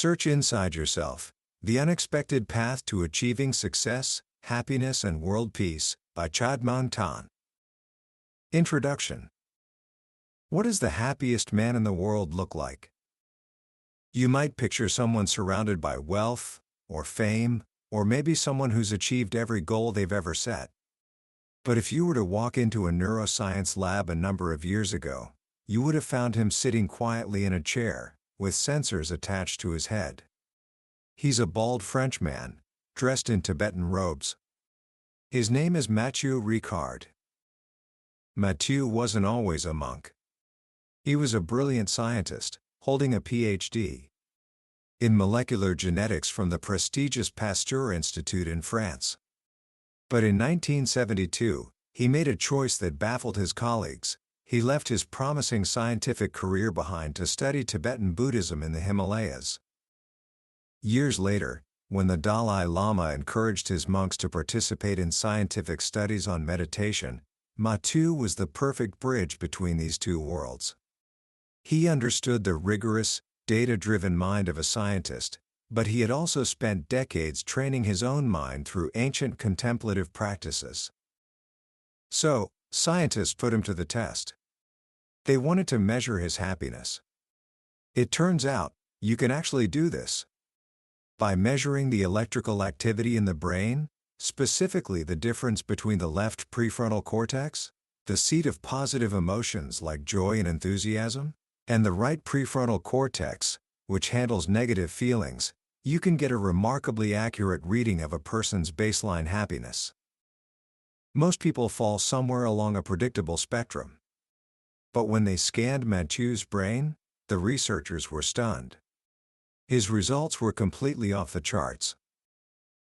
Search Inside Yourself, The Unexpected Path to Achieving Success, Happiness and World Peace, by Chade-Meng Tan. Introduction. What does the happiest man in the world look like? You might picture someone surrounded by wealth, or fame, or maybe someone who's achieved every goal they've ever set. But if you were to walk into a neuroscience lab a number of years ago, you would have found him sitting quietly in a chair, with sensors attached to his head. He's a bald Frenchman, dressed in Tibetan robes. His name is Mathieu Ricard. Mathieu wasn't always a monk. He was a brilliant scientist, holding a PhD in molecular genetics from the prestigious Pasteur Institute in France. But in 1972, he made a choice that baffled his colleagues. He left his promising scientific career behind to study Tibetan Buddhism in the Himalayas. Years later, when the Dalai Lama encouraged his monks to participate in scientific studies on meditation, Mathieu was the perfect bridge between these two worlds. He understood the rigorous, data-driven mind of a scientist, but he had also spent decades training his own mind through ancient contemplative practices. So, scientists put him to the test. They wanted to measure his happiness. It turns out, you can actually do this. By measuring the electrical activity in the brain, specifically the difference between the left prefrontal cortex, the seat of positive emotions like joy and enthusiasm, and the right prefrontal cortex, which handles negative feelings, you can get a remarkably accurate reading of a person's baseline happiness. Most people fall somewhere along a predictable spectrum. But when they scanned Mathieu's brain, the researchers were stunned. His results were completely off the charts.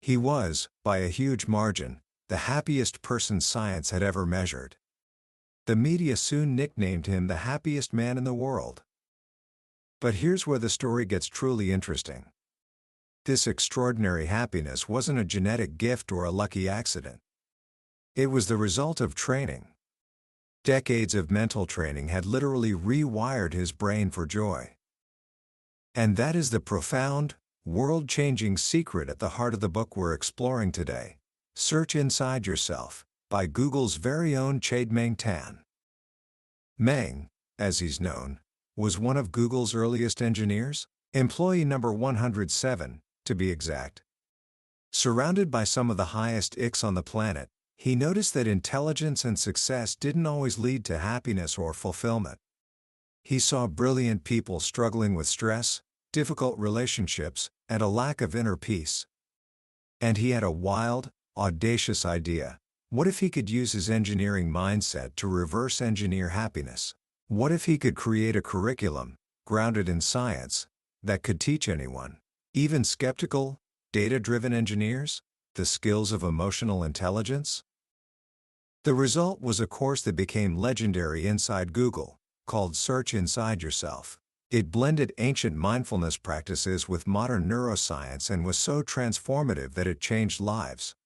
He was, by a huge margin, the happiest person science had ever measured. The media soon nicknamed him the happiest man in the world. But here's where the story gets truly interesting. This extraordinary happiness wasn't a genetic gift or a lucky accident. It was the result of training. Decades of mental training had literally rewired his brain for joy. And that is the profound, world-changing secret at the heart of the book we're exploring today, Search Inside Yourself, by Google's very own Chade-Meng Tan. Meng, as he's known, was one of Google's earliest engineers, employee number 107, to be exact. Surrounded by some of the highest IQs on the planet, he noticed that intelligence and success didn't always lead to happiness or fulfillment. He saw brilliant people struggling with stress, difficult relationships, and a lack of inner peace. And he had a wild, audacious idea. What if he could use his engineering mindset to reverse engineer happiness? What if he could create a curriculum, grounded in science, that could teach anyone, even skeptical, data-driven engineers, the skills of emotional intelligence? The result was a course that became legendary inside Google, called Search Inside Yourself. It blended ancient mindfulness practices with modern neuroscience and was so transformative that it changed lives.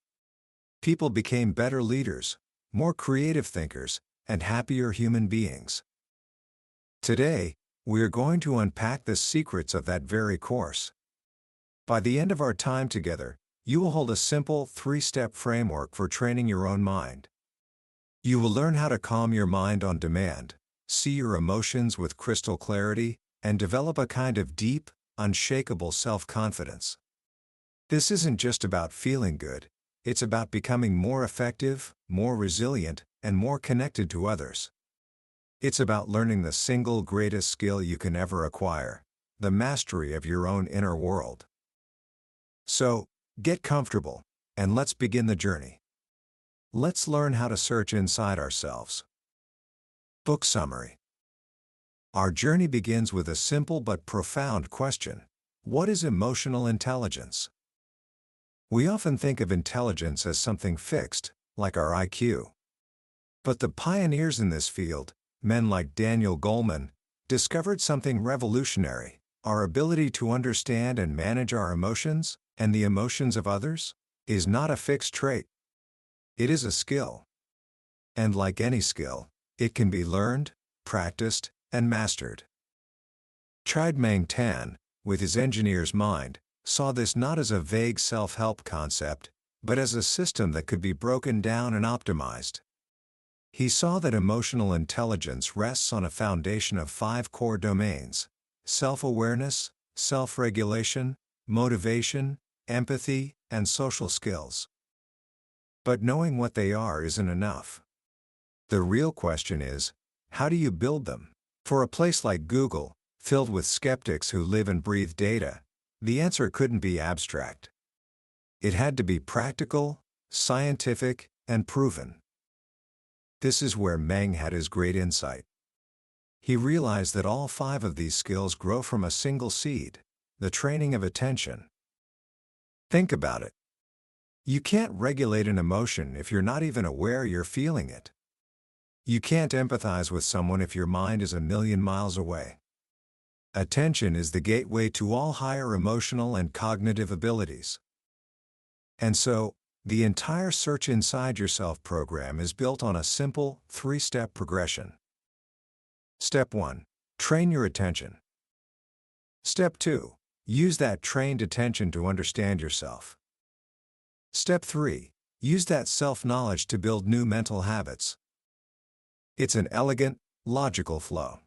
People became better leaders, more creative thinkers, and happier human beings. Today, we are going to unpack the secrets of that very course. By the end of our time together, you will hold a simple, three-step framework for training your own mind. You will learn how to calm your mind on demand, see your emotions with crystal clarity, and develop a kind of deep, unshakable self-confidence. This isn't just about feeling good, it's about becoming more effective, more resilient, and more connected to others. It's about learning the single greatest skill you can ever acquire, the mastery of your own inner world. So, get comfortable, and let's begin the journey. Let's learn how to search inside ourselves. Book summary. Our journey begins with a simple but profound question. What is emotional intelligence? We often think of intelligence as something fixed, like our IQ. But the pioneers in this field, men like Daniel Goleman, discovered something revolutionary: our ability to understand and manage our emotions, and the emotions of others, is not a fixed trait. It is a skill. And like any skill, it can be learned, practiced, and mastered. Chade-Meng Tan, with his engineer's mind, saw this not as a vague self-help concept, but as a system that could be broken down and optimized. He saw that emotional intelligence rests on a foundation of 5 core domains: self-awareness, self-regulation, motivation, empathy, and social skills. But knowing what they are isn't enough. The real question is, how do you build them? For a place like Google, filled with skeptics who live and breathe data, the answer couldn't be abstract. It had to be practical, scientific, and proven. This is where Meng had his great insight. He realized that all 5 of these skills grow from a single seed: the training of attention. Think about it. You can't regulate an emotion if you're not even aware you're feeling it. You can't empathize with someone if your mind is a million miles away. Attention is the gateway to all higher emotional and cognitive abilities. And so, the entire Search Inside Yourself program is built on a simple, 3-step progression. Step 1. Train your attention. Step 2. Use that trained attention to understand yourself. Step 3. Use that self-knowledge to build new mental habits. It's an elegant, logical flow.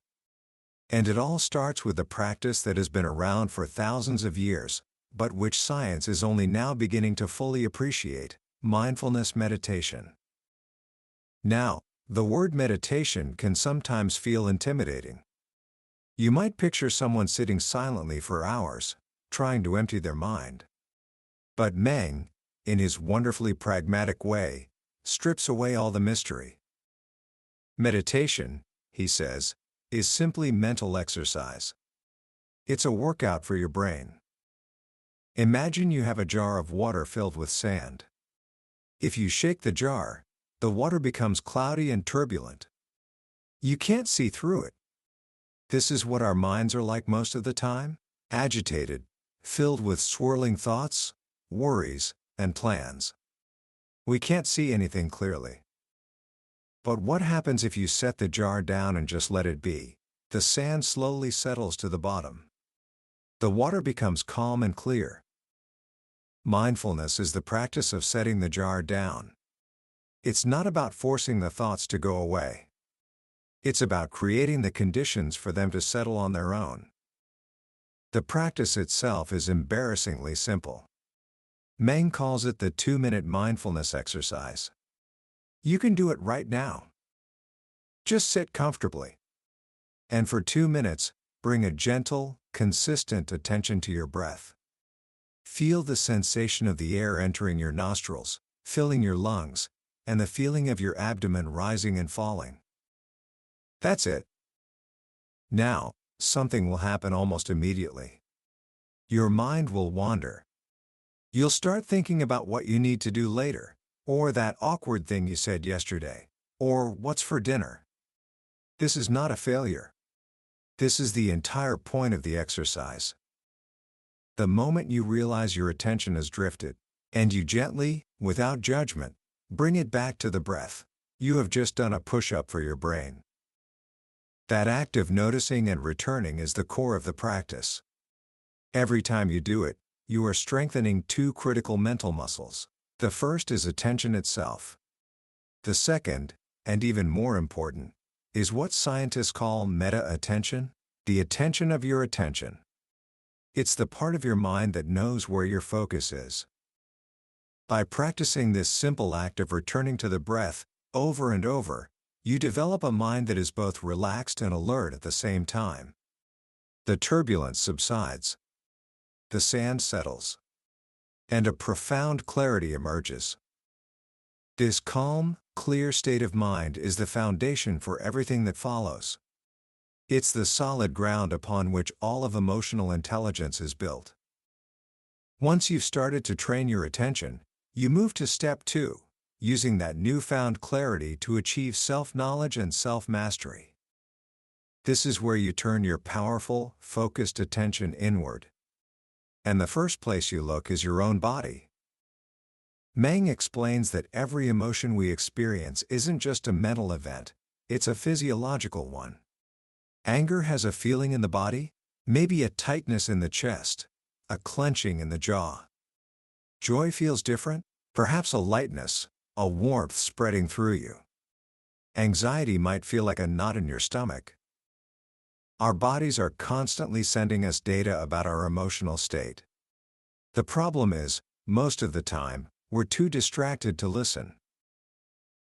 And it all starts with a practice that has been around for thousands of years, but which science is only now beginning to fully appreciate: mindfulness meditation. Now, the word meditation can sometimes feel intimidating. You might picture someone sitting silently for hours, trying to empty their mind. But Meng, in his wonderfully pragmatic way, strips away all the mystery. Meditation, he says, is simply mental exercise. It's a workout for your brain. Imagine you have a jar of water filled with sand. If you shake the jar, the water becomes cloudy and turbulent. You can't see through it. This is what our minds are like most of the time: agitated, filled with swirling thoughts, worries, and plans. We can't see anything clearly. But what happens if you set the jar down and just let it be? The sand slowly settles to the bottom. The water becomes calm and clear. Mindfulness is the practice of setting the jar down. It's not about forcing the thoughts to go away. It's about creating the conditions for them to settle on their own. The practice itself is embarrassingly simple. Meng calls it the 2-minute mindfulness exercise. You can do it right now. Just sit comfortably. And for 2 minutes, bring a gentle, consistent attention to your breath. Feel the sensation of the air entering your nostrils, filling your lungs, and the feeling of your abdomen rising and falling. That's it. Now, something will happen almost immediately. Your mind will wander. You'll start thinking about what you need to do later, or that awkward thing you said yesterday, or what's for dinner. This is not a failure. This is the entire point of the exercise. The moment you realize your attention has drifted, and you gently, without judgment, bring it back to the breath, you have just done a push-up for your brain. That act of noticing and returning is the core of the practice. Every time you do it, you are strengthening 2 critical mental muscles. The first is attention itself. The second, and even more important, is what scientists call meta-attention, the attention of your attention. It's the part of your mind that knows where your focus is. By practicing this simple act of returning to the breath, over and over, you develop a mind that is both relaxed and alert at the same time. The turbulence subsides. The sand settles. And a profound clarity emerges. This calm, clear state of mind is the foundation for everything that follows. It's the solid ground upon which all of emotional intelligence is built. Once you've started to train your attention, you move to step 2, using that newfound clarity to achieve self-knowledge and self-mastery. This is where you turn your powerful, focused attention inward. And the first place you look is your own body. Meng explains that every emotion we experience isn't just a mental event, it's a physiological one. Anger has a feeling in the body, Maybe a tightness in the chest, a clenching in the jaw. Joy feels different, perhaps a lightness, a warmth spreading through you. Anxiety might feel like a knot in your stomach. Our bodies are constantly sending us data about our emotional state. The problem is, most of the time, we're too distracted to listen.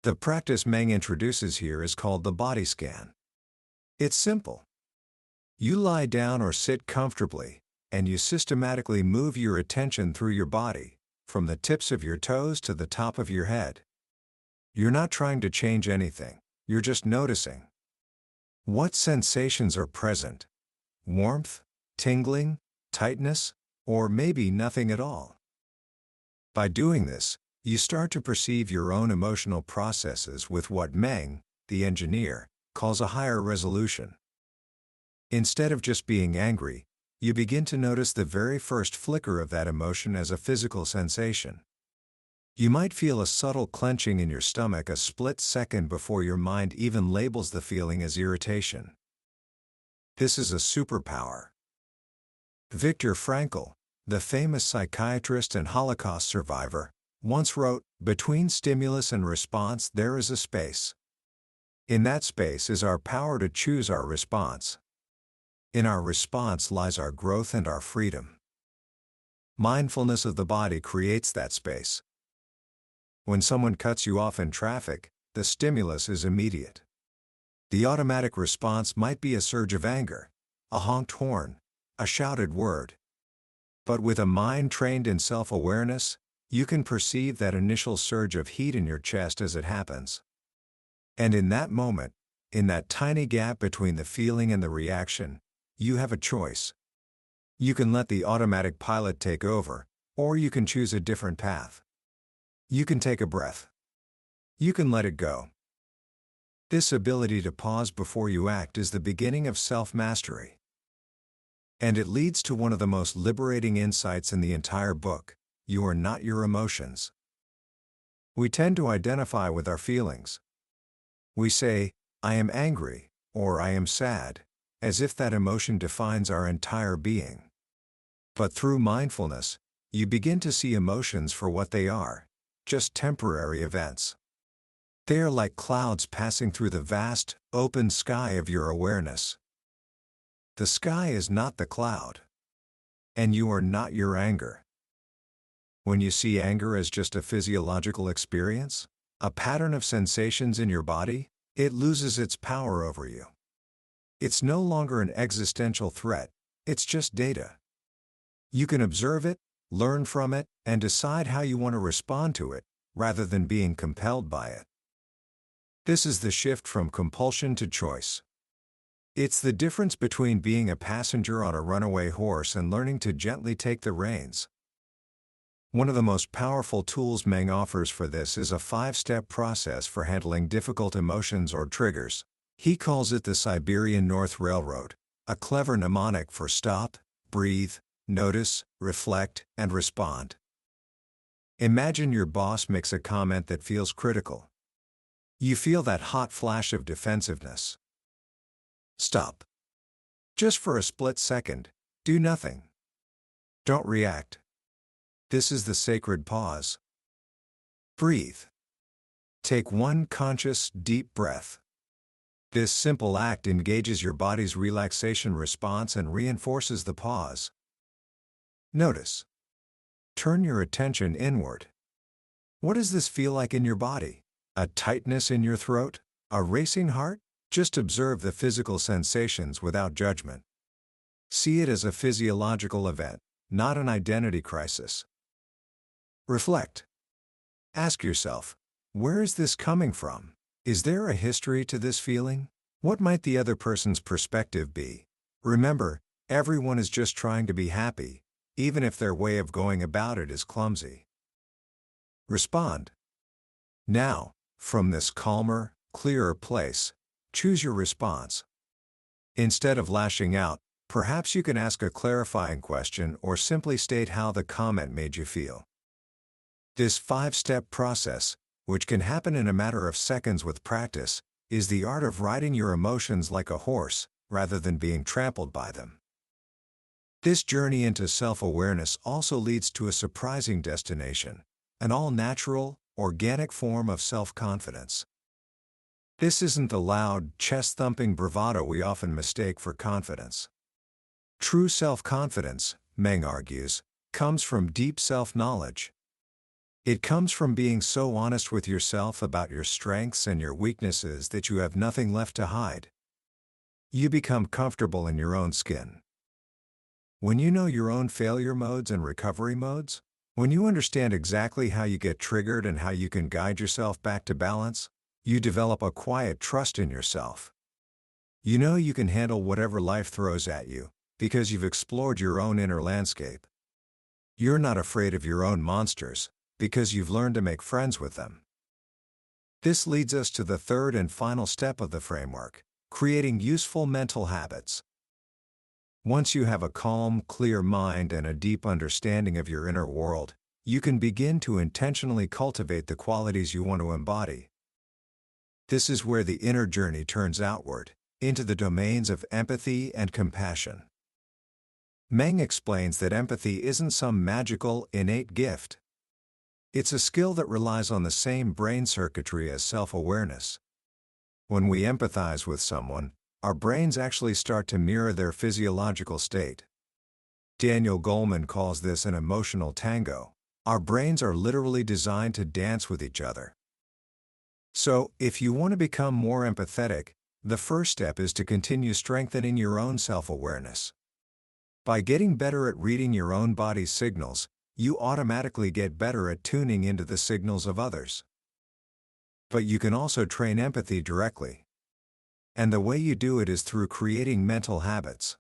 The practice Meng introduces here is called the body scan. It's simple. You lie down or sit comfortably, and you systematically move your attention through your body, from the tips of your toes to the top of your head. You're not trying to change anything, you're just noticing. What sensations are present? Warmth, tingling, tightness, or maybe nothing at all? By doing this, you start to perceive your own emotional processes with what Meng, the engineer, calls a higher resolution. Instead of just being angry, you begin to notice the very first flicker of that emotion as a physical sensation. You might feel a subtle clenching in your stomach a split second before your mind even labels the feeling as irritation. This is a superpower. Viktor Frankl, the famous psychiatrist and Holocaust survivor, once wrote, "Between stimulus and response there is a space. In that space is our power to choose our response. In our response lies our growth and our freedom." Mindfulness of the body creates that space. When someone cuts you off in traffic, the stimulus is immediate. The automatic response might be a surge of anger, a honked horn, a shouted word. But with a mind trained in self-awareness, you can perceive that initial surge of heat in your chest as it happens. And in that moment, in that tiny gap between the feeling and the reaction, you have a choice. You can let the automatic pilot take over, or you can choose a different path. You can take a breath. You can let it go. This ability to pause before you act is the beginning of self-mastery. And it leads to one of the most liberating insights in the entire book: you are not your emotions. We tend to identify with our feelings. We say, "I am angry," or "I am sad," as if that emotion defines our entire being. But through mindfulness, you begin to see emotions for what they are, just temporary events. They are like clouds passing through the vast, open sky of your awareness. The sky is not the cloud. And you are not your anger. When you see anger as just a physiological experience, a pattern of sensations in your body, it loses its power over you. It's no longer an existential threat, it's just data. You can observe it, learn from it, and decide how you want to respond to it, rather than being compelled by it. This is the shift from compulsion to choice. It's the difference between being a passenger on a runaway horse and learning to gently take the reins. One of the most powerful tools Meng offers for this is a 5-step process for handling difficult emotions or triggers. He calls it the Siberian North Railroad, a clever mnemonic for stop, breathe, notice, reflect, and respond. Imagine your boss makes a comment that feels critical. You feel that hot flash of defensiveness. Stop. Just for a split second, do nothing. Don't react. This is the sacred pause. Breathe. Take one conscious, deep breath. This simple act engages your body's relaxation response and reinforces the pause. Notice. Turn your attention inward. What does this feel like in your body? A tightness in your throat? A racing heart? Just observe the physical sensations without judgment. See it as a physiological event, not an identity crisis. Reflect. Ask yourself, where is this coming from? Is there a history to this feeling? What might the other person's perspective be? Remember, everyone is just trying to be happy, even if their way of going about it is clumsy. Respond. Now, from this calmer, clearer place, choose your response. Instead of lashing out, perhaps you can ask a clarifying question or simply state how the comment made you feel. This 5-step process, which can happen in a matter of seconds with practice, is the art of riding your emotions like a horse, rather than being trampled by them. This journey into self-awareness also leads to a surprising destination, an all-natural, organic form of self-confidence. This isn't the loud, chest-thumping bravado we often mistake for confidence. True self-confidence, Meng argues, comes from deep self-knowledge. It comes from being so honest with yourself about your strengths and your weaknesses that you have nothing left to hide. You become comfortable in your own skin. When you know your own failure modes and recovery modes, when you understand exactly how you get triggered and how you can guide yourself back to balance, you develop a quiet trust in yourself. You know you can handle whatever life throws at you, because you've explored your own inner landscape. You're not afraid of your own monsters, because you've learned to make friends with them. This leads us to the third and final step of the framework, creating useful mental habits. Once you have a calm, clear mind and a deep understanding of your inner world, you can begin to intentionally cultivate the qualities you want to embody. This is where the inner journey turns outward, into the domains of empathy and compassion. Meng explains that empathy isn't some magical, innate gift. It's a skill that relies on the same brain circuitry as self-awareness. When we empathize with someone, our brains actually start to mirror their physiological state. Daniel Goleman calls this an emotional tango. Our brains are literally designed to dance with each other. So, if you want to become more empathetic, the first step is to continue strengthening your own self-awareness. By getting better at reading your own body's signals, you automatically get better at tuning into the signals of others. But you can also train empathy directly. And the way you do it is through creating mental habits.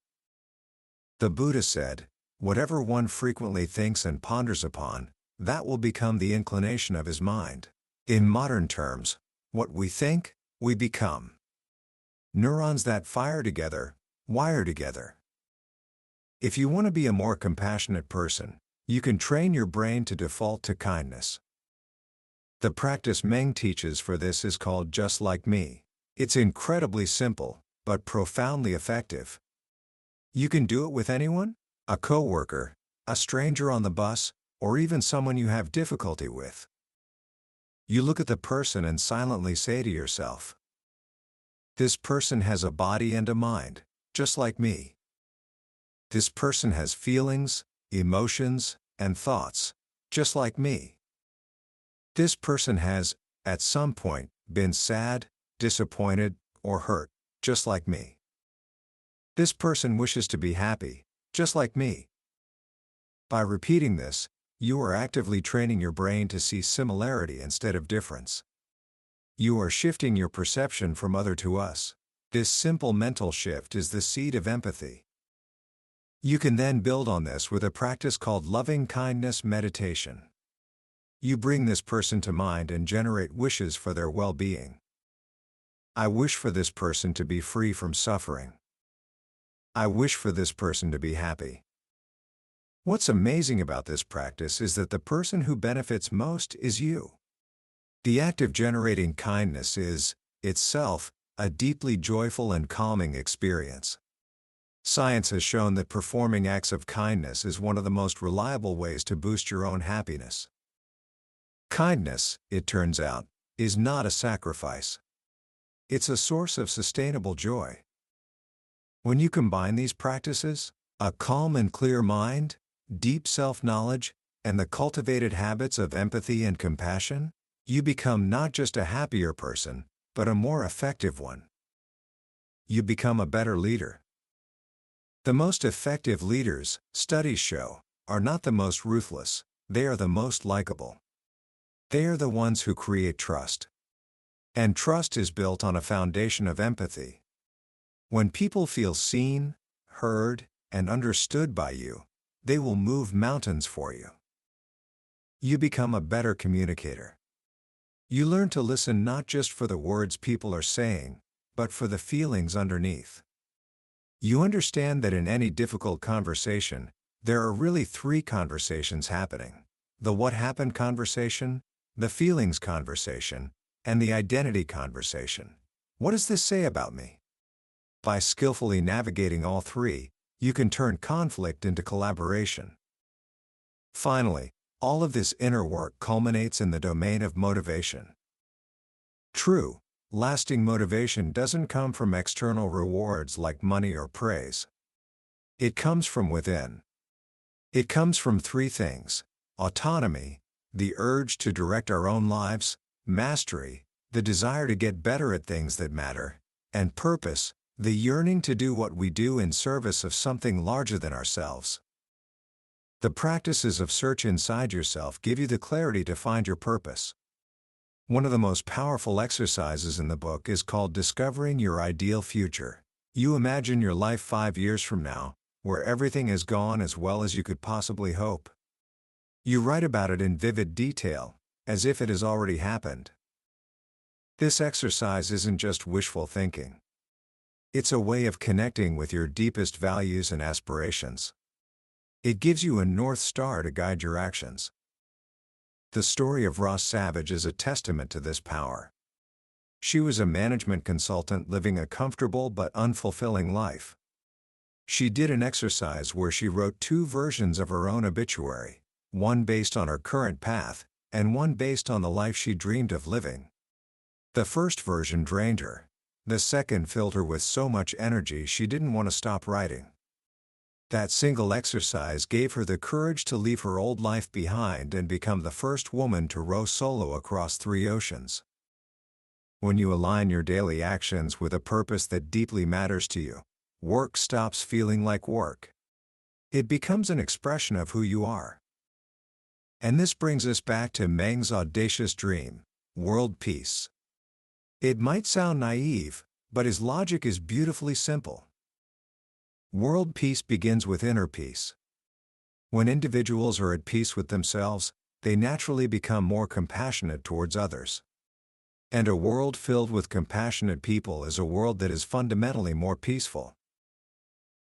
The Buddha said, "Whatever one frequently thinks and ponders upon, that will become the inclination of his mind." In modern terms, what we think, we become. Neurons that fire together, wire together. If you want to be a more compassionate person, you can train your brain to default to kindness. The practice Meng teaches for this is called Just Like Me. It's incredibly simple, but profoundly effective. You can do it with anyone, a coworker, a stranger on the bus, or even someone you have difficulty with. You look at the person and silently say to yourself, "This person has a body and a mind, just like me. This person has feelings, emotions, and thoughts, just like me. This person has, at some point, been sad, disappointed, or hurt, just like me. This person wishes to be happy, just like me." By repeating this, you are actively training your brain to see similarity instead of difference. You are shifting your perception from other to us. This simple mental shift is the seed of empathy. You can then build on this with a practice called loving kindness meditation. You bring this person to mind and generate wishes for their well-being. I wish for this person to be free from suffering. I wish for this person to be happy. What's amazing about this practice is that the person who benefits most is you. The act of generating kindness is, itself, a deeply joyful and calming experience. Science has shown that performing acts of kindness is one of the most reliable ways to boost your own happiness. Kindness, it turns out, is not a sacrifice. It's a source of sustainable joy. When you combine these practices, a calm and clear mind, deep self-knowledge, and the cultivated habits of empathy and compassion, you become not just a happier person, but a more effective one. You become a better leader. The most effective leaders, studies show, are not the most ruthless, they are the most likable. They are the ones who create trust. And trust is built on a foundation of empathy. When people feel seen, heard, and understood by you, they will move mountains for you. You become a better communicator. You learn to listen not just for the words people are saying, but for the feelings underneath. You understand that in any difficult conversation, there are really three conversations happening: the what happened conversation, the feelings conversation, and the identity conversation. What does this say about me? By skillfully navigating all three, You can turn conflict into collaboration. Finally, all of this inner work culminates in the domain of motivation. True, lasting motivation doesn't come from external rewards like money or praise. It comes from within. It comes from three things: autonomy, the urge to direct our own lives; mastery, the desire to get better at things that matter; and purpose, the yearning to do what we do in service of something larger than ourselves. The practices of search inside yourself give you the clarity to find your purpose. One of the most powerful exercises in the book is called Discovering Your Ideal Future. You imagine your life 5 years from now, where everything has gone as well as you could possibly hope. You write about it in vivid detail, as if it has already happened. This exercise isn't just wishful thinking. It's a way of connecting with your deepest values and aspirations. It gives you a North Star to guide your actions. The story of Ross Savage is a testament to this power. She was a management consultant living a comfortable but unfulfilling life. She did an exercise where she wrote 2 versions of her own obituary, one based on her current path, and one based on the life she dreamed of living. The first version drained her. The second filled her with so much energy she didn't want to stop writing. That single exercise gave her the courage to leave her old life behind and become the first woman to row solo across 3 oceans. When you align your daily actions with a purpose that deeply matters to you, work stops feeling like work. It becomes an expression of who you are. And this brings us back to Meng's audacious dream: world peace. It might sound naive, but his logic is beautifully simple. World peace begins with inner peace. When individuals are at peace with themselves, they naturally become more compassionate towards others. And a world filled with compassionate people is a world that is fundamentally more peaceful.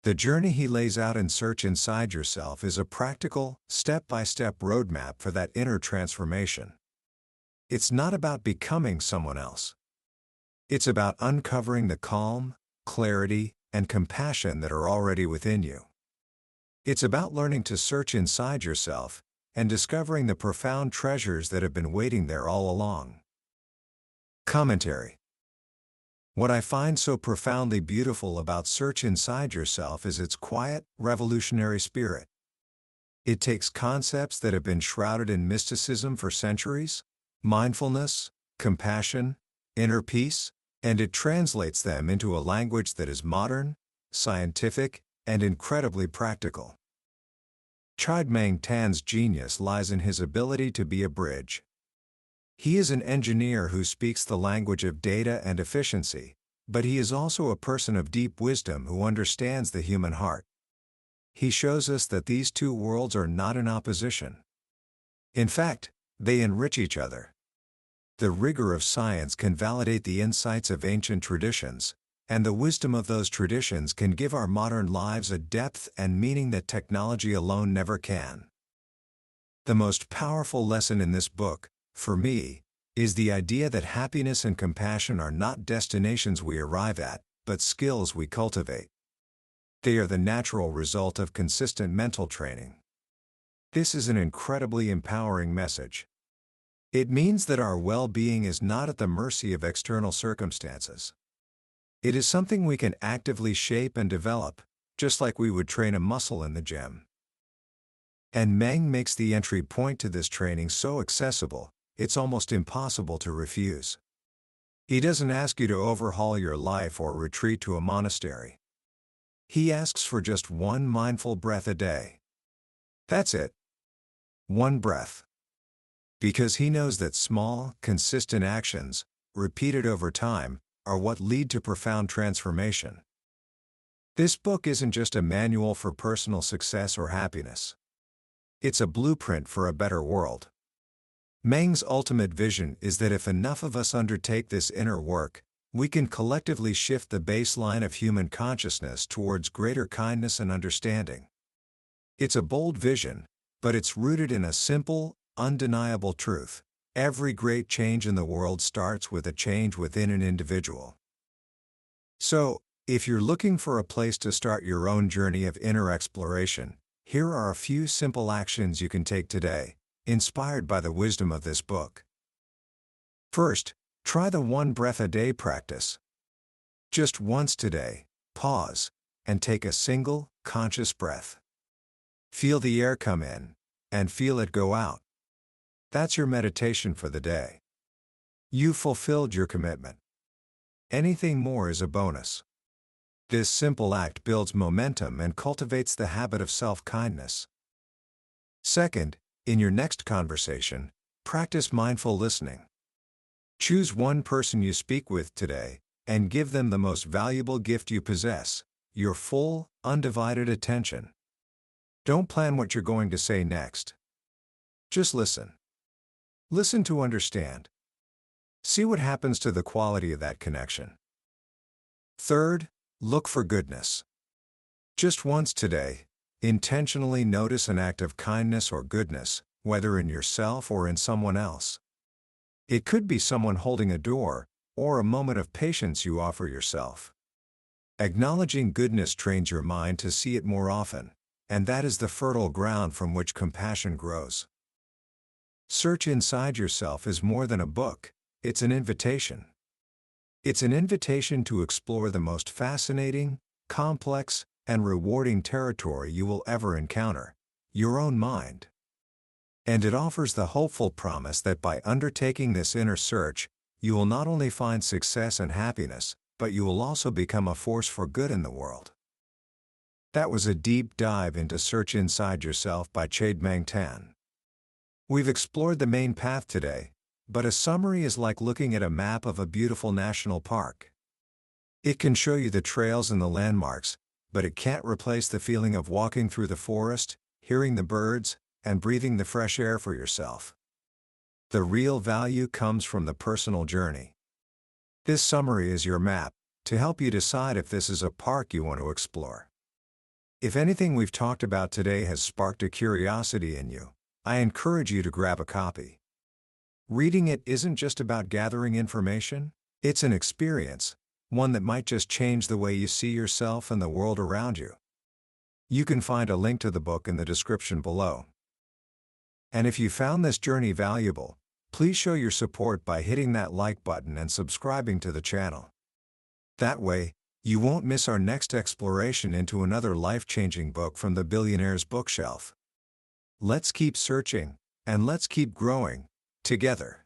The journey he lays out in Search Inside Yourself is a practical, step-by-step roadmap for that inner transformation. It's not about becoming someone else. It's about uncovering the calm, clarity, and compassion that are already within you. It's about learning to search inside yourself and discovering the profound treasures that have been waiting there all along. Commentary. What I find so profoundly beautiful about Search Inside Yourself is its quiet, revolutionary spirit. It takes concepts that have been shrouded in mysticism for centuries: mindfulness, compassion, inner peace, and it translates them into a language that is modern, scientific, and incredibly practical. Chade-Meng Tan's genius lies in his ability to be a bridge. He is an engineer who speaks the language of data and efficiency, but he is also a person of deep wisdom who understands the human heart. He shows us that these 2 worlds are not in opposition. In fact, they enrich each other. The rigor of science can validate the insights of ancient traditions, and the wisdom of those traditions can give our modern lives a depth and meaning that technology alone never can. The most powerful lesson in this book, for me, is the idea that happiness and compassion are not destinations we arrive at, but skills we cultivate. They are the natural result of consistent mental training. This is an incredibly empowering message. It means that our well-being is not at the mercy of external circumstances. It is something we can actively shape and develop, just like we would train a muscle in the gym. And Meng makes the entry point to this training so accessible, it's almost impossible to refuse. He doesn't ask you to overhaul your life or retreat to a monastery. He asks for just 1 mindful breath a day. That's it. 1 breath. Because he knows that small, consistent actions, repeated over time, are what lead to profound transformation. This book isn't just a manual for personal success or happiness. It's a blueprint for a better world. Meng's ultimate vision is that if enough of us undertake this inner work, we can collectively shift the baseline of human consciousness towards greater kindness and understanding. It's a bold vision, but it's rooted in a simple, undeniable truth: every great change in the world starts with a change within an individual. So, If you're looking for a place to start your own journey of inner exploration, here are a few simple actions you can take today, inspired by the wisdom of this book. First, try the one breath a day practice. Just once today, pause and take a single, conscious breath. Feel the air come in and feel it go out. That's your meditation for the day. You've fulfilled your commitment. Anything more is a bonus. This simple act builds momentum and cultivates the habit of self-kindness. Second, in your next conversation, practice mindful listening. Choose one person you speak with today and give them the most valuable gift you possess, your full, undivided attention. Don't plan what you're going to say next. Just listen. Listen to understand. See what happens to the quality of that connection. Third, look for goodness. Just once today, intentionally notice an act of kindness or goodness, whether in yourself or in someone else. It could be someone holding a door, or a moment of patience you offer yourself. Acknowledging goodness trains your mind to see it more often, and that is the fertile ground from which compassion grows. Search inside yourself is more than a book, it's an invitation. It's an invitation to explore the most fascinating, complex, and rewarding territory you will ever encounter, your own mind. And it offers the hopeful promise that by undertaking this inner search, you will not only find success and happiness, but you will also become a force for good in the world. That was a deep dive into Search Inside Yourself by Chade-Meng Tan. We've explored the main path today, but a summary is like looking at a map of a beautiful national park. It can show you the trails and the landmarks, but it can't replace the feeling of walking through the forest, hearing the birds, and breathing the fresh air for yourself. The real value comes from the personal journey. This summary is your map, to help you decide if this is a park you want to explore. If anything we've talked about today has sparked a curiosity in you, I encourage you to grab a copy. Reading it isn't just about gathering information, it's an experience, one that might just change the way you see yourself and the world around you. You can find a link to the book in the description below. And if you found this journey valuable, please show your support by hitting that like button and subscribing to the channel. That way, you won't miss our next exploration into another life-changing book from the billionaire's bookshelf. Let's keep searching, and let's keep growing, together.